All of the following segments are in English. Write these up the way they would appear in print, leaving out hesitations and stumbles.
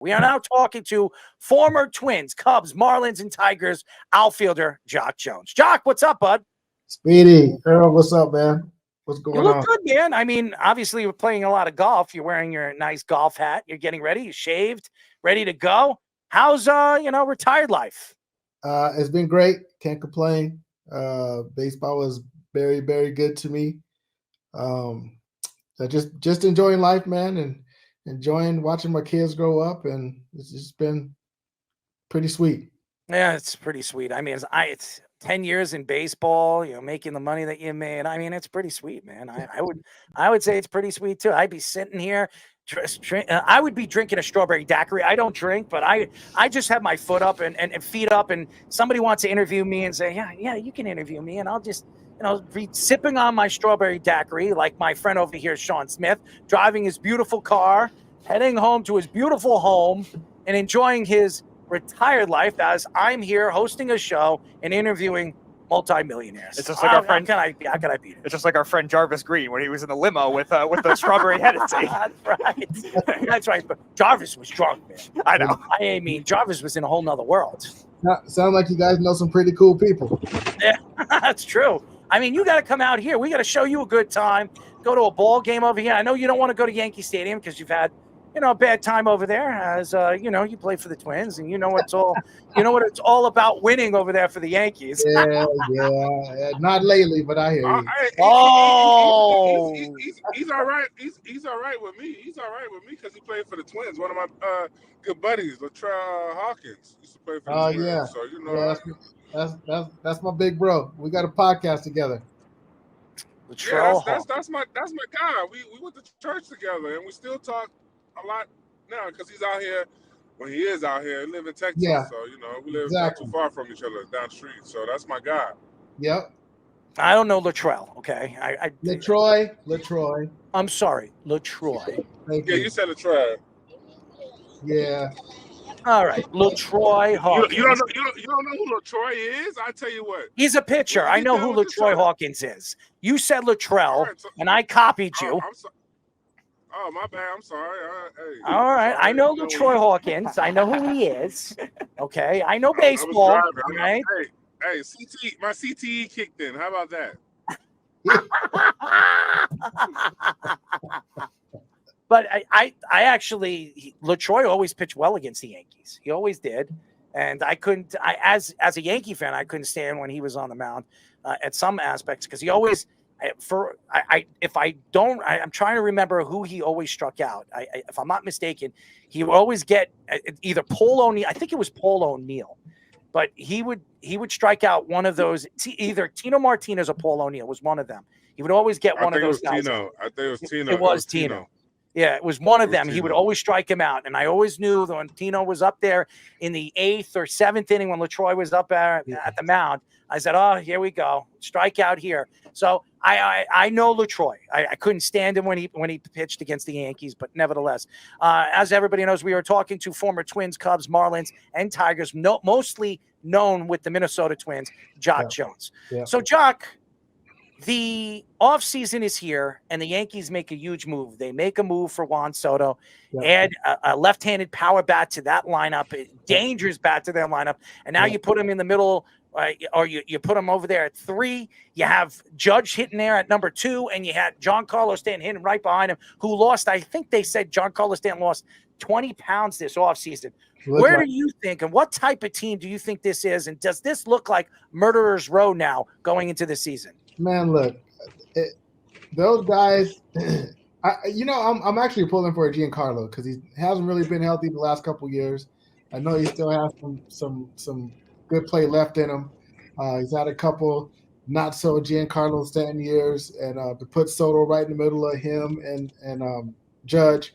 We are now talking to former Twins, Cubs, Marlins, and Tigers outfielder Jacque Jones. Jacque, what's up, bud? Speedy, Earl, what's up, man? What's You going look on? good, man. I mean, obviously, you're playing a lot of golf. You're wearing your nice golf hat. You're getting ready. You shaved, ready to go. How's retired life? It's been great. Can't complain. Baseball was very, very good to me. Um, so just enjoying life, man, and enjoying watching my kids grow up, and it's just been pretty sweet. Yeah, it's pretty sweet. I mean, it's 10 years in baseball, making the money that you made. I mean, it's pretty sweet, man. I would say it's pretty sweet too. I'd be sitting here, I would be drinking a strawberry daiquiri. I don't drink, but I just have my foot up and feet up, and somebody wants to interview me and say, yeah, you can interview me, and I'll just be sipping on my strawberry daiquiri like my friend over here, Sean Smith, driving his beautiful car, heading home to his beautiful home, and enjoying his retired life as I'm here hosting a show and interviewing multimillionaires. It's just like our friend. How can I beat it? It's just like our friend Jarvis Green when he was in the limo with the strawberry Hennessy. That's right. That's right. But Jarvis was drunk, man. I know. I mean, Jarvis was in a whole nother world. Sound like you guys know some pretty cool people. Yeah, that's true. I mean, you got to come out here. We got to show you a good time. Go to a ball game over here. I know you don't want to go to Yankee Stadium because you've had a bad time over there, as you play for the Twins, and what it's all about, winning over there for the Yankees. Yeah, not lately, but I hear you. He's all right. He's all right with me. He's all right with me because he played for the Twins. One of my good buddies, Latrell Hawkins, used to play for the Twins. Yeah. So that's my big bro. We got a podcast together. Latrell, that's my guy. We went to church together, and we still talk a lot now because he's out here. When he is out here, he live in Texas, so we live not too far from each other down the street. So that's my guy. Yep. I don't know Latrell. Okay, Latroy. I'm sorry, Latroy. You said Latrell. Yeah. All right, Latroy Hawkins. You don't know who Latroy is? I tell you what. He's a pitcher. I know who Latroy Hawkins is. You said Latrell, and I copied you. Oh, my bad. I'm sorry. Hey, all right. I know Latroy Hawkins. I know who he is. Okay. I know baseball. All right. Hey, my CTE kicked in. How about that? But I actually, Latroy always pitched well against the Yankees. He always did. And I couldn't, as a Yankee fan, I couldn't stand when he was on the mound at some aspects because he always, I'm trying to remember who he always struck out. If I'm not mistaken, he would always get either Paul O'Neill. I think it was Paul O'Neill, but he would strike out one of those. Either Tino Martinez or Paul O'Neill was one of them. He would always get one of those guys. I think it was Tino. It was Tino. Yeah, it was one of them. He would always strike him out, and I always knew that when Tino was up there in the 8th or 7th inning when Latroy was up at the mound, I said, "Oh, here we go, strike out here." So I know Latroy. I couldn't stand him when he pitched against the Yankees, but nevertheless, as everybody knows, we are talking to former Twins, Cubs, Marlins, and Tigers, mostly known with the Minnesota Twins, Jacque Jones. Yeah. So, Jacque, the offseason is here, and the Yankees make a huge move. They make a move for Juan Soto, add a left-handed power bat to that lineup, a dangerous bat to that lineup, and now you put him in the middle, or you put him over there at 3. You have Judge hitting there at number 2, and you had Giancarlo Stanton hitting right behind him, who lost, I think they said Giancarlo Stanton lost 20 pounds this offseason. Where do you think, and what type of team do you think this is, and does this look like Murderer's Row now going into the season? Man, look, those guys. I'm actually pulling for Giancarlo because he hasn't really been healthy the last couple of years. I know he still has some good play left in him. He's had a couple not so Giancarlo Stanton years, and to put Soto right in the middle of him and Judge,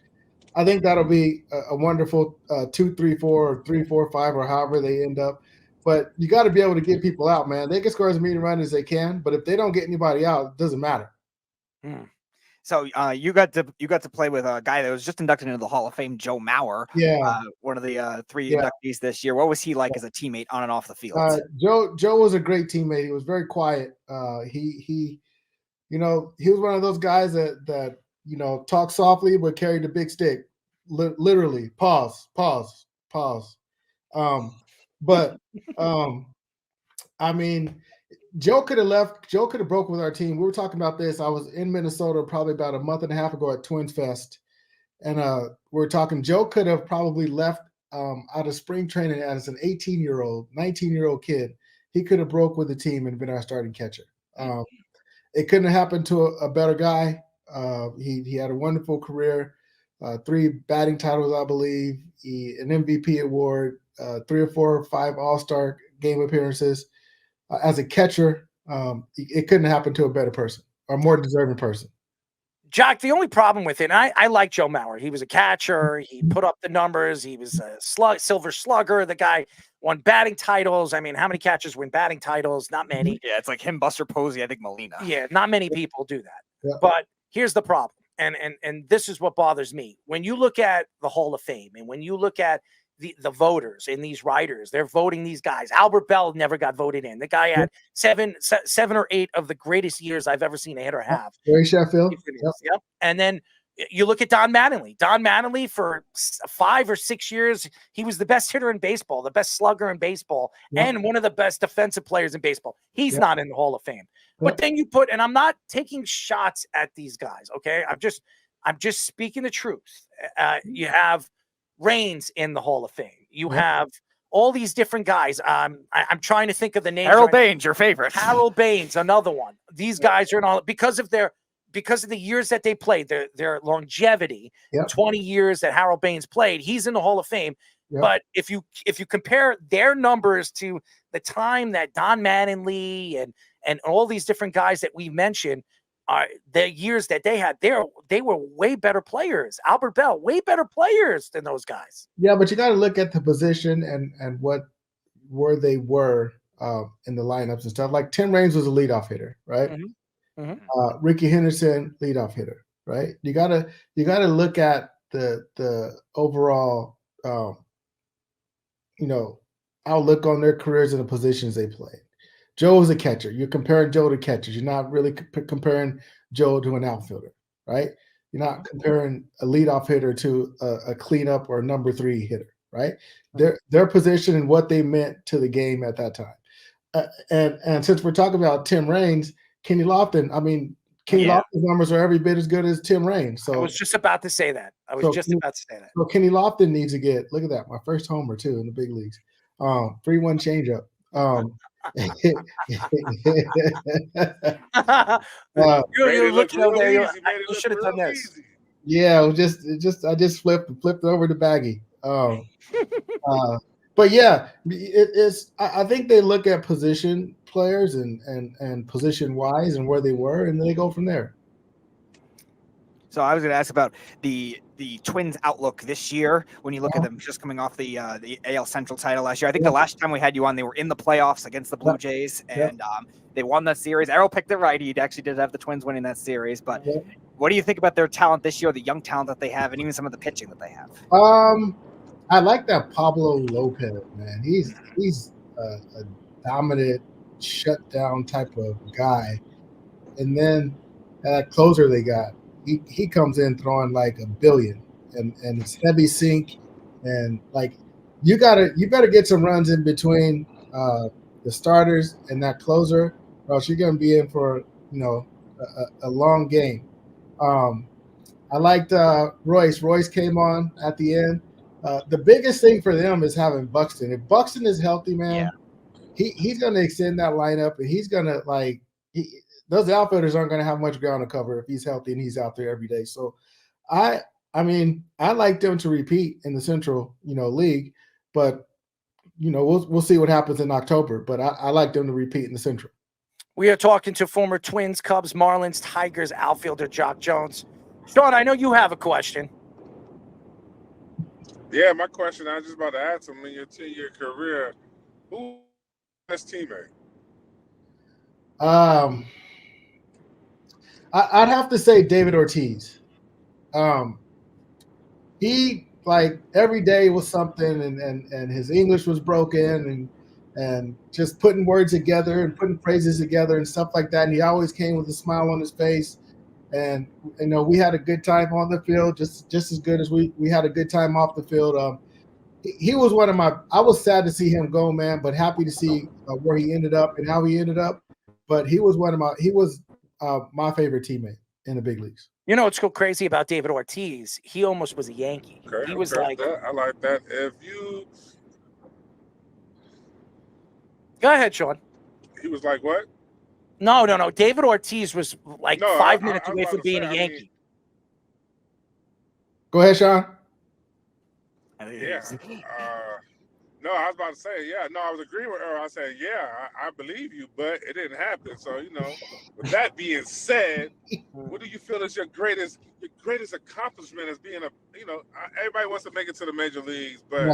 I think that'll be a wonderful 2-3-4 or 3-4-5 or however they end up. But you got to be able to get people out, man. They can score as many runs as they can, but if they don't get anybody out, it doesn't matter. So you got to play with a guy that was just inducted into the Hall of Fame, Joe Mauer. Yeah, one of the 3 inductees this year. What was he like as a teammate on and off the field? Joe was a great teammate. He was very quiet. He was one of those guys that talked softly but carried the big stick. literally pause. But I mean, Joe could have left. Joe could have broke with our team. We were talking about this. I was in Minnesota probably about a month and a half ago at Twins Fest, and we were talking. Joe could have probably left out of spring training as an 18-year-old, 19-year-old kid. He could have broke with the team and been our starting catcher. It couldn't have happened to a better guy. He had a wonderful career, 3 batting titles, I believe, an MVP award, 3 or 4 or 5 All-Star game appearances. As a catcher, it couldn't happen to a better person or more deserving person. Jacque, the only problem with it, and I like Joe Mauer. He was a catcher. He put up the numbers. He was a silver slugger. The guy won batting titles. I mean, how many catchers win batting titles? Not many. Yeah, it's like him, Buster Posey, I think Molina. Yeah, not many people do that. Yeah. But here's the problem, and this is what bothers me. When you look at the Hall of Fame and when you look at the voters and these writers, they're voting these guys. Albert Bell never got voted in. The guy had 7 or 8 of the greatest years I've ever seen a hitter have. Gary Sheffield. Yep. And then you look at Don Mattingly. Don Mattingly, for 5 or 6 years, he was the best hitter in baseball, the best slugger in baseball, and one of the best defensive players in baseball. He's not in the Hall of Fame. But then you put, and I'm not taking shots at these guys, okay? I'm just speaking the truth. You have Reigns in the Hall of Fame. You have all these different guys. I'm trying to think of the names. Harold Baines, your favorite. Harold Baines, another one. These guys are in all because of the years that they played, their longevity. 20 years that Harold Baines played, he's in the Hall of Fame. But if you compare their numbers to the time that Don Mattingly and all these different guys that we mentioned, the years that they had, they were way better players. Albert Bell, way better players than those guys. Yeah, but you got to look at the position and where they were in the lineups and stuff. Like Tim Raines was a leadoff hitter, right? Ricky Henderson, leadoff hitter, right? You gotta look at the overall outlook on their careers and the positions they played. Joe was a catcher. You're comparing Joe to catchers. You're not really comparing Joe to an outfielder, right? You're not comparing a leadoff hitter to a cleanup or a number 3 hitter, right? Their position and what they meant to the game at that time. And since we're talking about Tim Raines, Kenny Lofton, Lofton's numbers are every bit as good as Tim Raines. So I was just about to say that. So Kenny Lofton needs to get, look at that, my first homer too in the big leagues. 3-1 changeup. You're looking over there. You should have done this. Yeah, I just flipped it over to Baggy. But yeah, I think they look at position players and position wise and where they were, and then they go from there. So I was going to ask about the Twins' outlook this year. When you look at them just coming off the AL Central title last year, I think the last time we had you on, they were in the playoffs against the Blue Jays, and they won that series. Errol picked it right. He actually did have the Twins winning that series. But what do you think about their talent this year, the young talent that they have, and even some of the pitching that they have? I like that Pablo Lopez, man. He's a dominant, shutdown type of guy. And then that closer they got, he comes in throwing like a billion, and it's heavy sink, and like you better get some runs in between the starters and that closer, or else you're gonna be in for a long game. I liked Royce. Royce came on at the end. The biggest thing for them is having Buxton. If Buxton is healthy, man, he's gonna extend that lineup, and he's gonna those outfielders aren't going to have much ground to cover if he's healthy and he's out there every day. So I like them to repeat in the Central, League, but we'll see what happens in October, but I like them to repeat in the Central. We are talking to former Twins, Cubs, Marlins, Tigers outfielder Jacque Jones. Sean, I know you have a question. Yeah, my question, I was just about to ask him, in your 10-year career, who's the best teammate? I'd have to say David Ortiz. He every day was something, and his English was broken, and just putting words together and putting phrases together and stuff like that. And he always came with a smile on his face. And we had a good time on the field, just as good as we had a good time off the field. He was one of my. I was sad to see him go, man, but happy to see where he ended up and how he ended up. But he was my favorite teammate in the big leagues. You know what's so crazy about David Ortiz? He almost was a Yankee. Okay, He was like that. I like that. If you go ahead, Sean. He was like what? No. David Ortiz was like 5 minutes away from being a Yankee. Go ahead, Sean. Yeah. No, I was about to say, yeah. No, I was agreeing with Earl. I said, yeah, I believe you, but it didn't happen. So, with that being said, what do you feel is your greatest accomplishment as being everybody wants to make it to the major leagues, but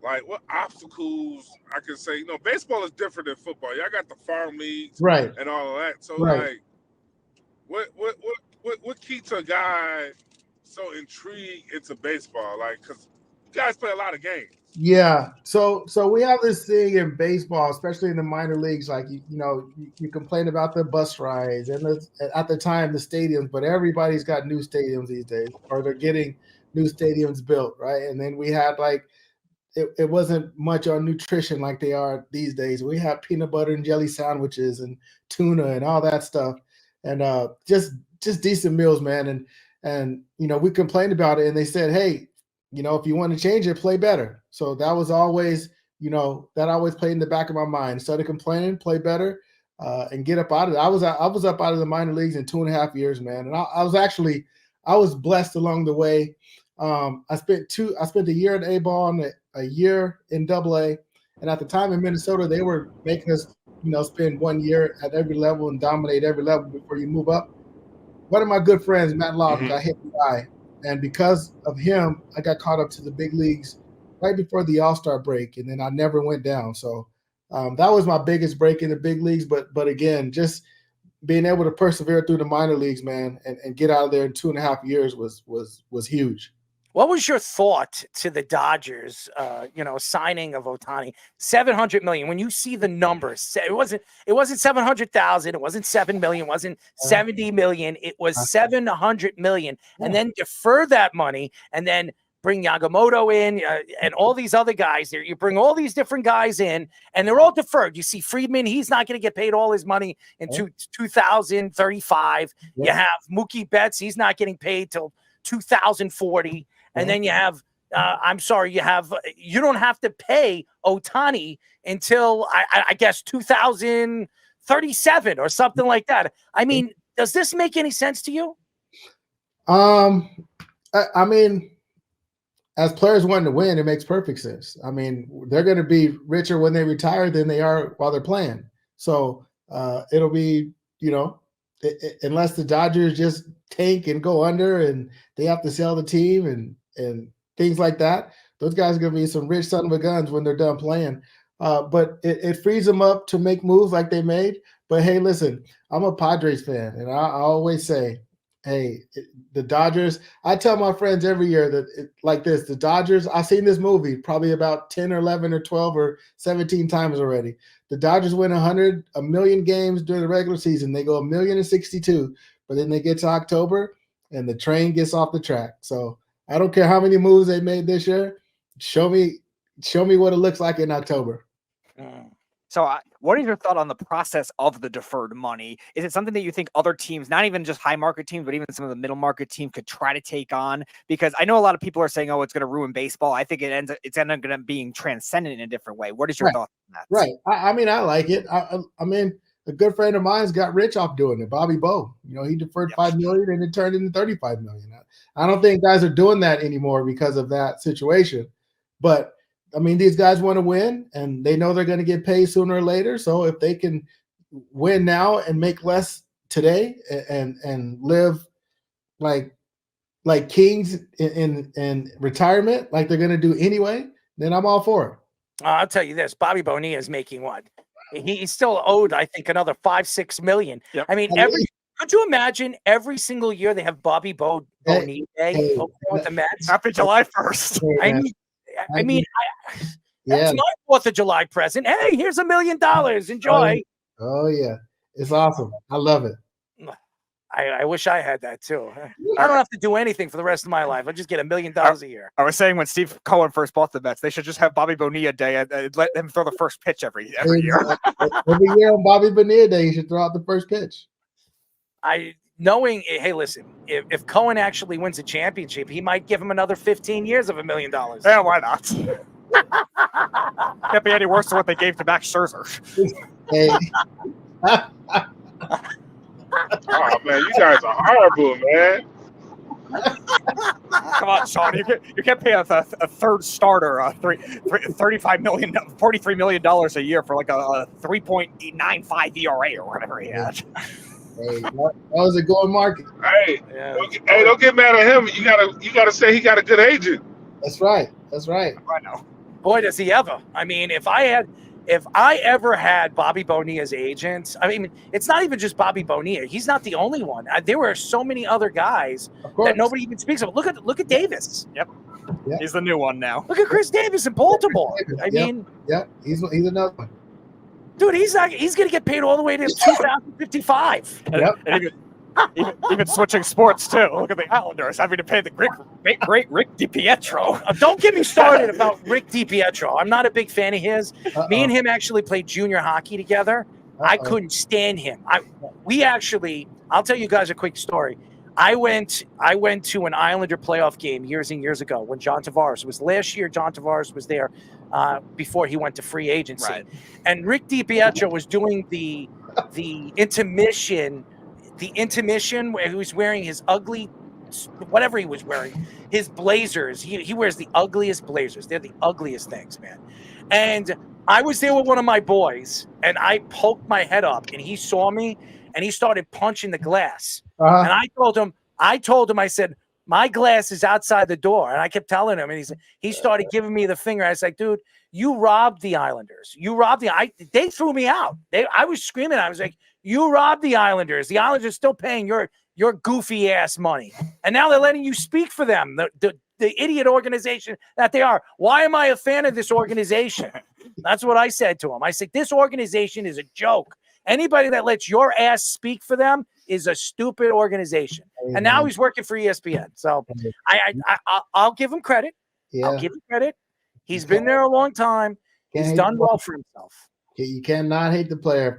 like what obstacles I can say, baseball is different than football. Y'all got the farm leagues and all of that. So like what keeps a guy so intrigued into baseball? Like, because you guys play a lot of games. Yeah. So we have this thing in baseball, especially in the minor leagues, like, you complain about the bus rides and at the time the stadiums, but everybody's got new stadiums these days, or they're getting new stadiums built, right? And then we had it wasn't much on nutrition like they are these days. We have peanut butter and jelly sandwiches and tuna and all that stuff, and just decent meals, man. And we complained about it, and they said, hey, if you want to change it, play better. So that was always, that always played in the back of my mind. Instead of complaining, play better, and get up out of it. I was up out of the minor leagues in 2.5 years, man. And I was blessed along the way. I spent a year in A-ball and a year in AA. And at the time in Minnesota, they were making us, spend 1 year at every level and dominate every level before you move up. One of my good friends, Matt Lawton, got hit in the eye. And because of him, I got caught up to the big leagues right before the All-Star break, and then I never went down. So that was my biggest break in the big leagues. But again, just being able to persevere through the minor leagues, man, and get out of there in 2.5 years was huge. What was your thought to the Dodgers, signing of Ohtani? $700 million. When you see the numbers, it wasn't 700,000. It wasn't 7 million. It wasn't 70 million. It was 700 million. And then defer that money, and then bring Yamamoto in and all these other guys there. You bring all these different guys in, and they're all deferred. You see Friedman, he's not going to get paid all his money in 2035. You have Mookie Betts, he's not getting paid till 2040. And then you have, you don't have to pay Ohtani until I guess 2037 or something like that. I mean, does this make any sense to you? I mean, as players wanting to win, it makes perfect sense. I mean, they're going to be richer when they retire than they are while they're playing. So it'll be, unless the Dodgers just tank and go under and they have to sell the team and things like that, those guys are going to be some rich son of a guns when they're done playing. But it frees them up to make moves like they made. But hey, listen, I'm a Padres fan, and I always say, hey, the Dodgers, I tell my friends every year that the Dodgers, I've seen this movie probably about 10 or 11 or 12 or 17 times already. The Dodgers win a million games during the regular season. They go 1,062,000, but then they get to October and the train gets off the track. So I don't care how many moves they made this year. Show me what it looks like in October. So what is your thought on the process of the deferred money? Is it something that you think other teams, not even just high market teams, but even some of the middle market teams could try to take on? Because I know a lot of people are saying, oh, it's going to ruin baseball. I think it's ended up being transcendent in a different way. What is your thought on that? Right. I mean, I like it. I mean, a good friend of mine's got rich off doing it. Bobby Bowe, he deferred $5 million and it turned into $35 million. I don't think guys are doing that anymore because of that situation. But I mean, these guys want to win, and they know they're going to get paid sooner or later. So if they can win now and make less today and live like kings in retirement, like they're going to do anyway, then I'm all for it. I'll tell you this: Bobby Bonilla is making what? He's still owed, I think, another $5-6 million. Yep. I mean, could you imagine every single year they have Bobby Bonilla Day with the Mets? Happy July 1st. I mean, that's my 4th of July present. Hey, here's $1 million. Enjoy. Oh yeah, it's awesome. I love it. I wish I had that too. I don't have to do anything for the rest of my life. I just get $1 million a year. I was saying when Steve Cohen first bought the Mets, they should just have Bobby Bonilla Day and let him throw the first pitch every year. Every year on Bobby Bonilla Day, he should throw out the first pitch. Hey, listen, if Cohen actually wins a championship, he might give him another 15 years of $1 million. Yeah, why not? Can't be any worse than what they gave to Max Scherzer. Hey. Oh man, you guys are horrible, man. Come on, Sean. You can't pay a third starter $43 million a year for like a 3.95 ERA or whatever he had. Hey, that was a going market. Hey, don't get mad at him. You gotta say he got a good agent. That's right. I know. Boy, does he ever. I mean, if I ever had Bobby Bonilla's agent, I mean, it's not even just Bobby Bonilla. He's not the only one. There were so many other guys that nobody even speaks of. Look at Davis. Yep. He's the new one now. Look at Chris Davis in Baltimore. He's another one. Dude, he's going to get paid all the way to 2055. Yep. And even switching sports too. Look at the Islanders having to pay the great Rick DiPietro. Don't get me started about Rick DiPietro. I'm not a big fan of his. Me and him actually played junior hockey together. I couldn't stand him. I'll tell you guys a quick story. I went to an Islander playoff game years and years ago when John Tavares was last year. John Tavares was there before he went to free agency, right. And Rick DiPietro was doing the intermission. The intermission where he was wearing his ugly, whatever he was wearing, his blazers. He wears the ugliest blazers. They're the ugliest things, man. And I was there with one of my boys, and I poked my head up, and he saw me, and he started punching the glass. And I told him, I said, my glass is outside the door. And I kept telling him, and he started giving me the finger. I was like, dude, you robbed the Islanders. They threw me out. I was screaming. I was like, you robbed the Islanders. The Islanders are still paying your goofy ass money. And now they're letting you speak for them, the idiot organization that they are. Why am I a fan of this organization? That's what I said to him. I said, this organization is a joke. Anybody that lets your ass speak for them is a stupid organization. And now he's working for ESPN. So I'll give him credit. Yeah. I'll give him credit. He's been there a long time. He's done well for himself. You cannot hate the player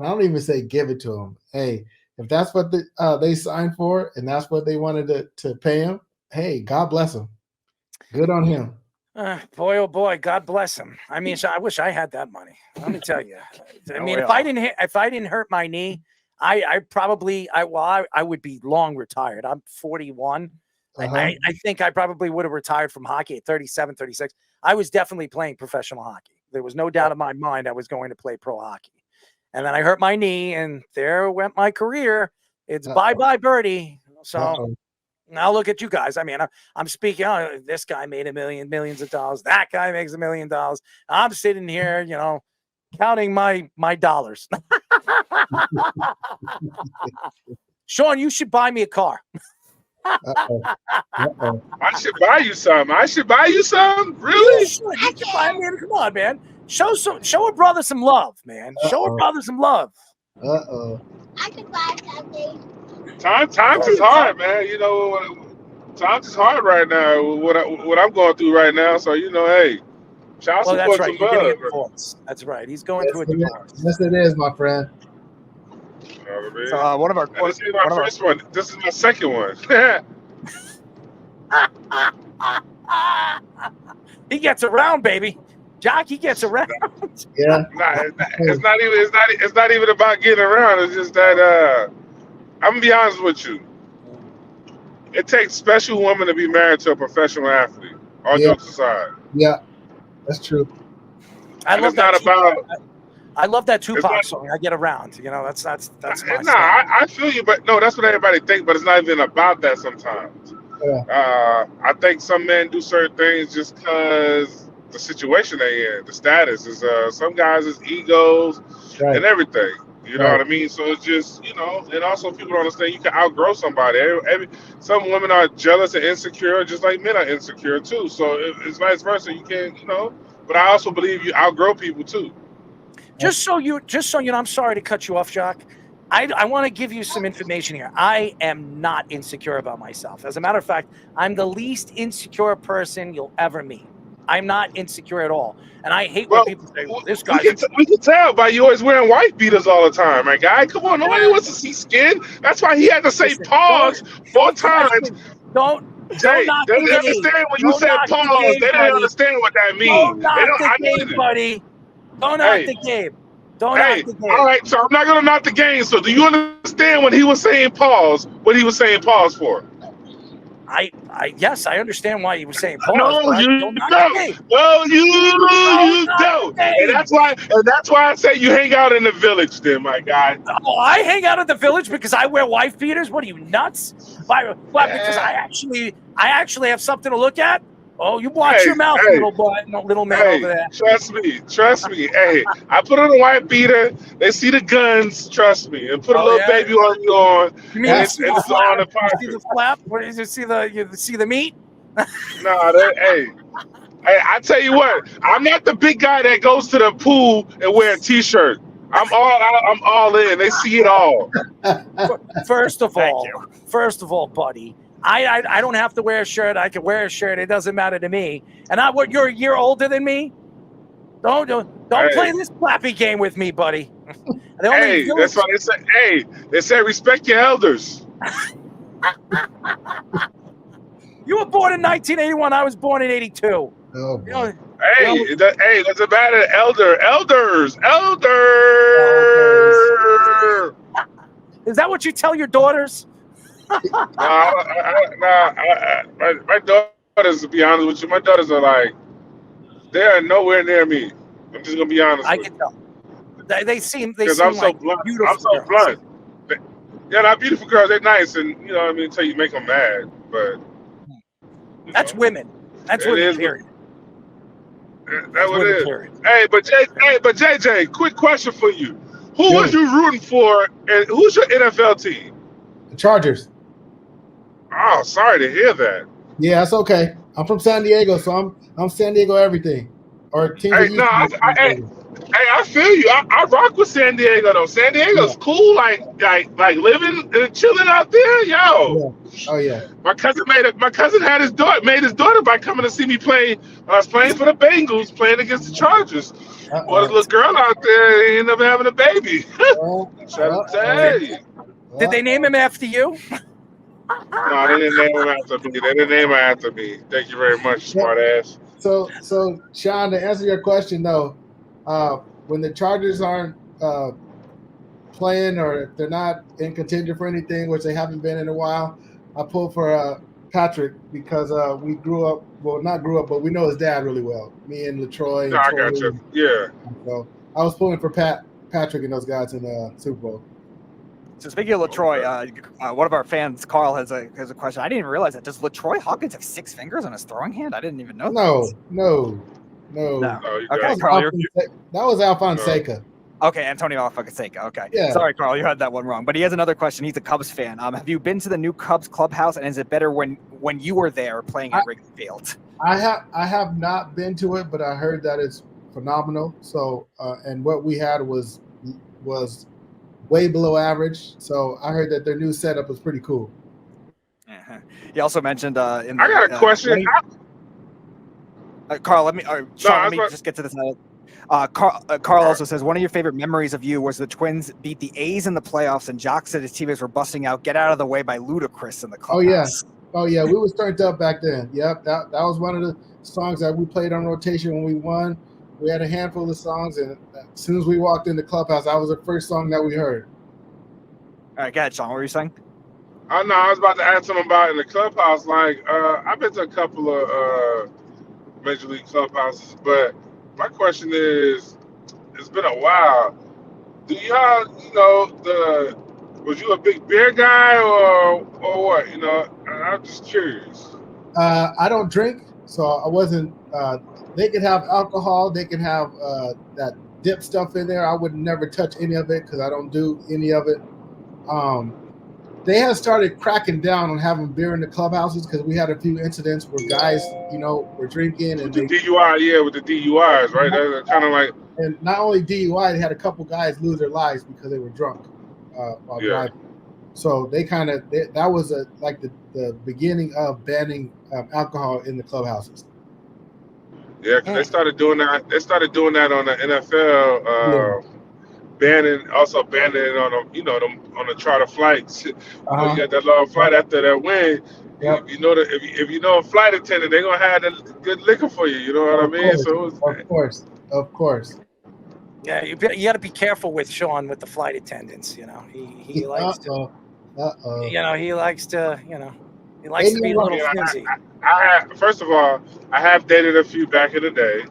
I don't even say give it to him. Hey, if that's what they signed for and that's what they wanted to pay him, hey, God bless him. Good on him. Boy, oh boy, God bless him. I mean, I wish I had that money. Let me tell you. I mean, if I didn't hurt my knee, I would be long retired. I'm 41. I think I probably would have retired from hockey at 37, 36. I was definitely playing professional hockey. There was no doubt in my mind I was going to play pro hockey. And then I hurt my knee, and there went my career. It's bye-bye birdie. So now look at you guys. I mean, I'm speaking. Oh, this guy made millions of dollars. That guy makes $1 million. I'm sitting here, counting my dollars. Sean, you should buy me a car. I should buy you some. Really? You should buy me. Come on, man. Show a brother some love, man. Show a brother some love. I can buy something. Times is hard, man. Times is hard right now. What I'm going through right now. So hey, child support some love. That's right. He's going through a divorce. Yes, it is, my friend. So one of our. This is my first one. This is my second one. He gets around, baby. Jacque, he gets around. Yeah. It's not even about getting around. It's just that I'm gonna be honest with you. It takes special women to be married to a professional athlete. All jokes aside. Yeah, that's true. I love that Tupac song. I get around. That's my style. I feel you, but no, that's what everybody thinks. But it's not even about that sometimes. Yeah. I think some men do certain things just because the situation they in, the status is. Some guys is egos and everything. You know what I mean? So it's just, and also people don't understand you can outgrow somebody. Some women are jealous and insecure, just like men are insecure too. So it's vice versa. You can, but I also believe you outgrow people too. Just so you know, I'm sorry to cut you off, Jacque. I want to give you some information here. I am not insecure about myself. As a matter of fact, I'm the least insecure person you'll ever meet. I'm not insecure at all. And I hate when people say, well, this guy's... We can tell by you always wearing white beaters all the time, my guy. Come on, nobody wants to see skin. That's why he had to say pause 4 times. Don't Jay, knock they the didn't game. understand when you Don't said knock the pause. game, They didn't buddy. understand what that means. Don't knock the game, buddy. Don't knock the game. Don't knock the game. All right, so I'm not going to knock the game. So do you understand when he was saying pause, what he was saying pause for? Yes, I understand why you were saying pause. No, you don't. Well, you don't. And that's why I say you hang out in the village then, my guy. Oh, I hang out in the village because I wear wife beaters? What are you, nuts? Why? Because I actually have something to look at? Oh, you watch your mouth, little man over there. Trust me. Hey, I put on a white beater. They see the guns. Trust me, and put a little baby on you on. You mean it's on the pocket. You see the flap? Where did you see the meat? No, hey, I tell you what. I'm not the big guy that goes to the pool and wear a t-shirt. I'm all in. They see it all. First of all, buddy. I don't have to wear a shirt. I can wear a shirt. It doesn't matter to me. And you're a year older than me. Don't play this flappy game with me, buddy. That's why they say. Hey, they say respect your elders. You were born in 1981. I was born in 82. Oh, boy. Doesn't matter. Elders. Is that what you tell your daughters? My daughters, to be honest with you, my daughters are like, they are nowhere near me. I'm just gonna be honest. I can tell. They seem because I'm so like blunt. Beautiful I'm so girls. blunt. Yeah, not beautiful girls. They're nice, and you know what I mean. Until you make them mad, but that's women. That's women. Period. That's what it is. Period. Hey, but JJ, quick question for you: Who was you rooting for, and who's your NFL team? The Chargers. Oh, sorry to hear that. Yeah, that's okay. I'm from San Diego, so I'm San Diego everything. Or team. I feel you. I rock with San Diego though. San Diego's cool, like living and chilling out there, yo. Yeah. Oh yeah. My cousin had his daughter by coming to see me play when I was playing for the Bengals, playing against the Chargers. Well, this little girl out there ended up having a baby. Did they name him after you? No, they didn't name him after me. Thank you very much, smart ass. So Sean, to answer your question though, when the Chargers aren't playing or if they're not in contention for anything, which they haven't been in a while, I pull for Patrick because we grew up. Well, not grew up, but we know his dad really well. Me and LaTroy. No, I got you. Yeah. So I was pulling for Patrick and those guys in the Super Bowl. So speaking of LaTroy, one of our fans, Carl, has a question. I didn't even realize that. Does LaTroy Hawkins have 6 fingers on his throwing hand? I didn't even know. No. Okay, Carl, that was Alfonseca. Okay, Antonio Alfonseca. Okay. Yeah. Sorry, Carl, you had that one wrong. But he has another question. He's a Cubs fan. Have you been to the new Cubs clubhouse, and is it better when you were there playing at Wrigley Field? I have not been to it, but I heard that it's phenomenal. So, and what we had was way below average. So I heard that their new setup was pretty cool. Uh-huh. He also mentioned I got a question. Carl, let me just get to this. Carl also says one of your favorite memories of you was the Twins beat the A's in the playoffs, and Jacque said his teammates were busting out "Get Out of the Way" by Ludacris in the clubhouse. Oh yeah, we was turned up back then. Yep, that was one of the songs that we played on rotation when we won. We had a handful of songs, and as soon as we walked in the clubhouse, that was the first song that we heard. All right, go ahead, Sean. What were you saying? I know. I was about to ask him about in the clubhouse. Like, I've been to a couple of Major League clubhouses, but my question is, it's been a while. Do y'all, was you a big beer guy or what? I'm just curious. I don't drink, so I wasn't. They could have alcohol. They could have that dip stuff in there. I would never touch any of it because I don't do any of it. They have started cracking down on having beer in the clubhouses because we had a few incidents where guys, were drinking and with the DUIs, right? That's kind of like. And not only DUI, they had a couple guys lose their lives because they were drunk. while Yeah. driving. So they that was like the beginning of banning alcohol in the clubhouses. Yeah, because they started doing that. They started doing that on the NFL, banning it on on the charter flights. You Uh-huh. got that long flight after that win. Yep. You know that if you know a flight attendant, they're gonna have the good liquor for you. You know what I mean? Course, So of course. Yeah, you got to be careful with Sean with the flight attendants. You know, he likes to. You know, he likes to. You know, he likes to be a little flimsy. First of all, I have dated a few back in the day.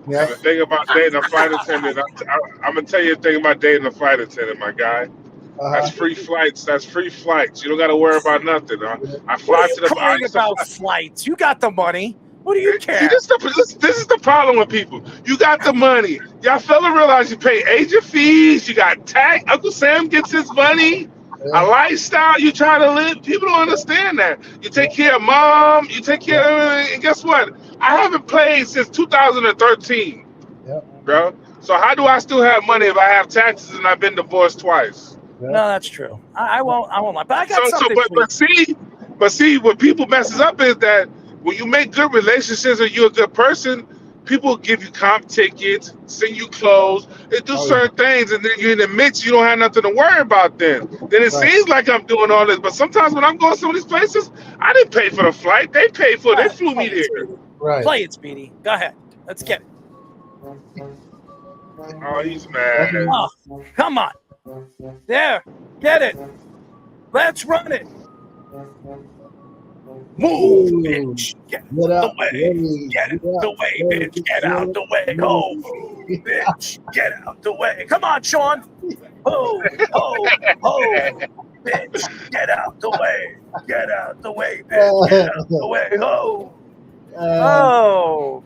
Yep. And the thing about dating a flight attendant, I'm gonna tell you a thing about dating a flight attendant, my guy. That's free flights. That's free flights. You don't got to worry about nothing. I fly to the. What are you crying about flights? You got the money. What do you care? See, this is the problem with people. You got the money. Y'all fella realize you pay agent fees. You got tax. Uncle Sam gets his money. A lifestyle you try to live. People don't understand that. You take care of mom. You take care of everything. And guess what? I haven't played since 2013, bro. So how do I still have money if I have taxes and I've been divorced twice? No, that's true. I won't lie. But I got something. But see, what people messes up is that when you make good relationships and you're a good person, people give you comp tickets, send you clothes, they do certain things, and then you're in the mix, you don't have nothing to worry about then. Then it seems like I'm doing all this, but sometimes when I'm going some of these places, I didn't pay for the flight. They paid for it. They flew me there. Right. Play it, Speedy. Go ahead. Let's get it. Oh, he's mad. Oh, come on. There. Get it. Let's run it. Move, bitch. Get out the way. Get out the way, bitch. Get out the way. Go, bitch. Get out the way. Come on, Sean. Ho, ho, ho. Bitch. Get out the way. Get out the way, bitch. Get out the way. Ho. Oh.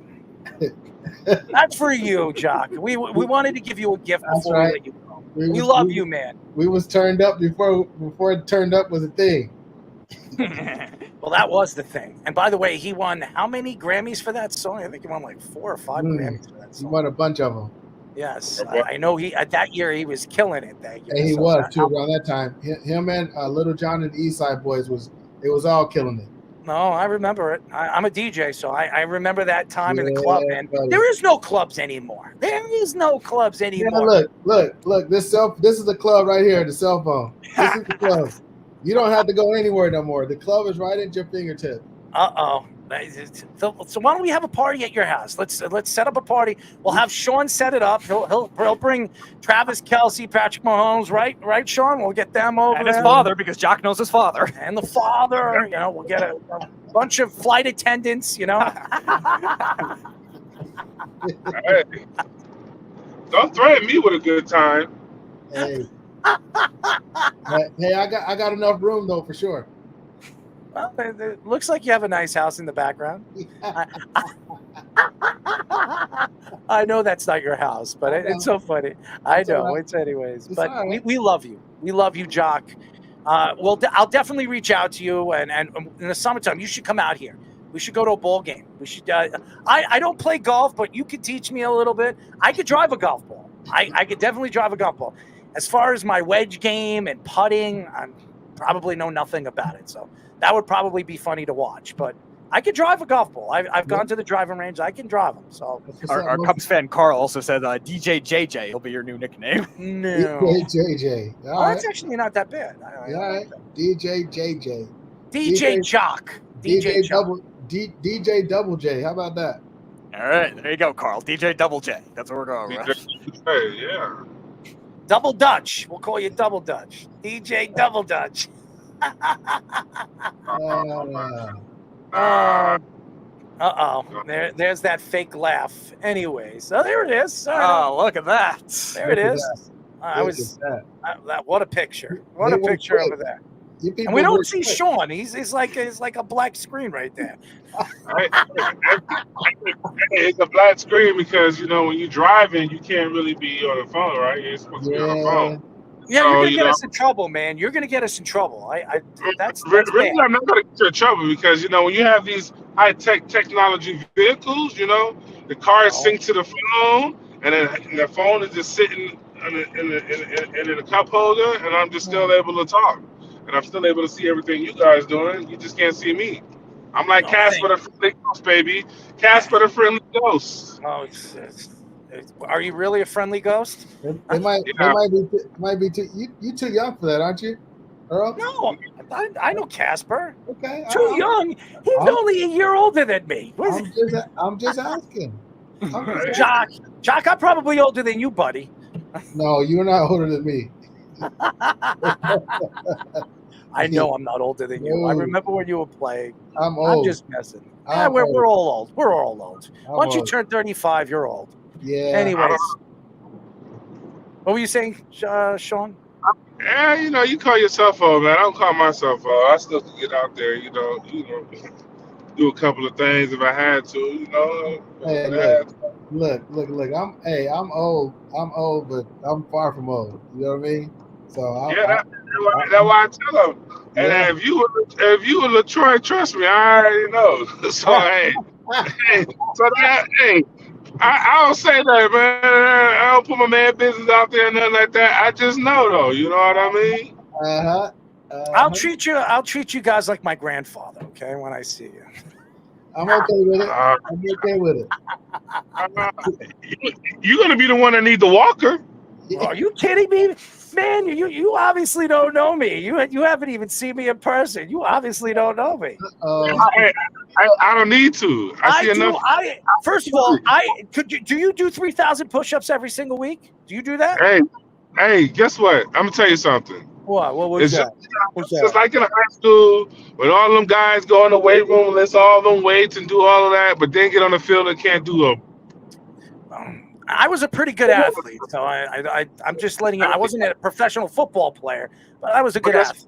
That's for you, Jacque. We wanted to give you a gift before we let you go. We love you, man. We was turned up before it turned up was a thing. Well, that was the thing. And by the way, he won how many Grammys for that song? I think he won like 4 or 5 Grammys for that song. He won a bunch of them. Yes, I know that year he was killing it that year. And he was too around that time. Him and Little John and the East Side Boys was all killing it. No, I remember it. I'm a DJ, so I remember that time in the club, man. There is no clubs anymore. There is no clubs anymore. Yeah, look. This is the club right here, the cell phone. This is the club. You don't have to go anywhere no more. The club is right at your fingertip. Uh-oh. So why don't we have a party at your house? Let's set up a party. We'll have Sean set it up. He'll bring Travis Kelce, Patrick Mahomes, right, Sean? We'll get them over. And his father, because Jacque knows his father. And the father, you know, we'll get a bunch of flight attendants, you know. Hey, don't threaten me with a good time. Hey, I got enough room though for sure. Well, it looks like you have a nice house in the background. I know that's not your house, but it's so funny. I know it's anyways. But we love you. We love you, Jacque. I'll definitely reach out to you, and in the summertime, you should come out here. We should go to a ball game. We should. I don't play golf, but you could teach me a little bit. I could drive a golf ball. I could definitely drive a golf ball. As far as my wedge game and putting, I probably know nothing about it. So that would probably be funny to watch. But I could drive a golf ball. I've gone to the driving range. I can drive them. So our Cubs fan Carl also said DJ JJ will be your new nickname. No, DJ JJ. That's actually not that bad. All right, DJ JJ. DJ Jacque. DJ Double J. How about that? All right, there you go, Carl. DJ Double J. That's what we're going with. Hey, yeah. Double Dutch. We'll call you Double Dutch. DJ Double Dutch. There's that fake laugh. Anyways, so there it is. Oh, look at that. There it is. What a picture. What a picture over there. And we don't see Sean. He's like a black screen right there. It's a black screen because when you're driving, you can't really be on the phone, right? You're supposed to be on the phone. Yeah, you're gonna get us in trouble, man. You're gonna get us in trouble. That's really bad. I'm not gonna get you in trouble because when you have these high-tech technology vehicles, the car is synced to the phone, and then the phone is just sitting in the cup holder, and I'm just still able to talk, and I'm still able to see everything you guys doing. You just can't see me. I'm like Oh, Casper the Friendly Ghost, baby. Casper the Friendly Ghost. Oh, are you really a friendly ghost? It might be too. You too young for that, aren't you, Earl? No, I know Casper. Okay, Too young. He's only a year older than me. I'm just asking. Jacque, I'm probably older than you, buddy. No, you're not older than me. I know I'm not older than you. I remember when you were playing. I'm old. I'm just messing. We're all old. We're all old. Once you turn 35, you're old. Yeah. Anyways, what were you saying, Sean? Yeah, you call yourself old, man. I don't call myself old. I still can get out there, do a couple of things if I had to, Hey, look. I'm old. I'm old, but I'm far from old. You know what I mean? So that's why I tell them. And if you were LaTroy, trust me, I already know. So I don't say that, man. I don't put my man business out there, nothing like that. I just know, though. You know what I mean? I'll treat you guys like my grandfather. Okay, when I see you. I'm okay with it. You're gonna be the one that need the walker. Are you kidding me, man? You obviously don't know me. You haven't even seen me in person. You obviously don't know me. I don't need to. I see enough. First of all, do you do 3,000 push-ups every single week? Do you do that? Hey, guess what? I'm gonna tell you something. What was that? It's just like in high school when all them guys go in the weight room, lift all them weights and do all of that, but then get on the field and can't do them. I was a pretty good athlete, so I'm just letting you know. I wasn't a professional football player, but I was a good athlete.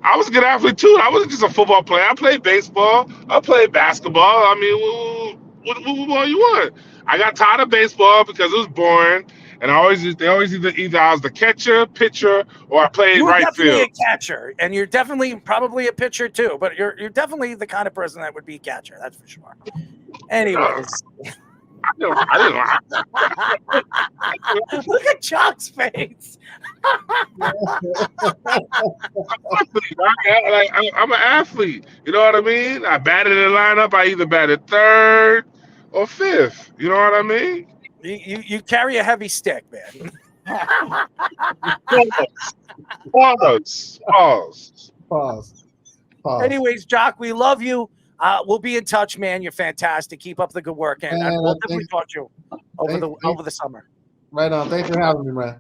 I was a good athlete too. I wasn't just a football player. I played baseball. I played basketball. I mean, what more you want? I got tired of baseball because it was boring, and they always either I was the catcher, pitcher, or I played right field. You're definitely a catcher, and you're definitely probably a pitcher too. But you're definitely the kind of person that would be a catcher. That's for sure. Anyways. I didn't Look at Jacque's face. I'm an athlete. You know what I mean? I batted in the lineup. I either batted third or fifth. You know what I mean? You carry a heavy stick, man. Pause. Anyways, Jacque, we love you. We'll be in touch, man. You're fantastic. Keep up the good work, and we'll definitely talk to you over the summer. Right on. Thanks for having me, man.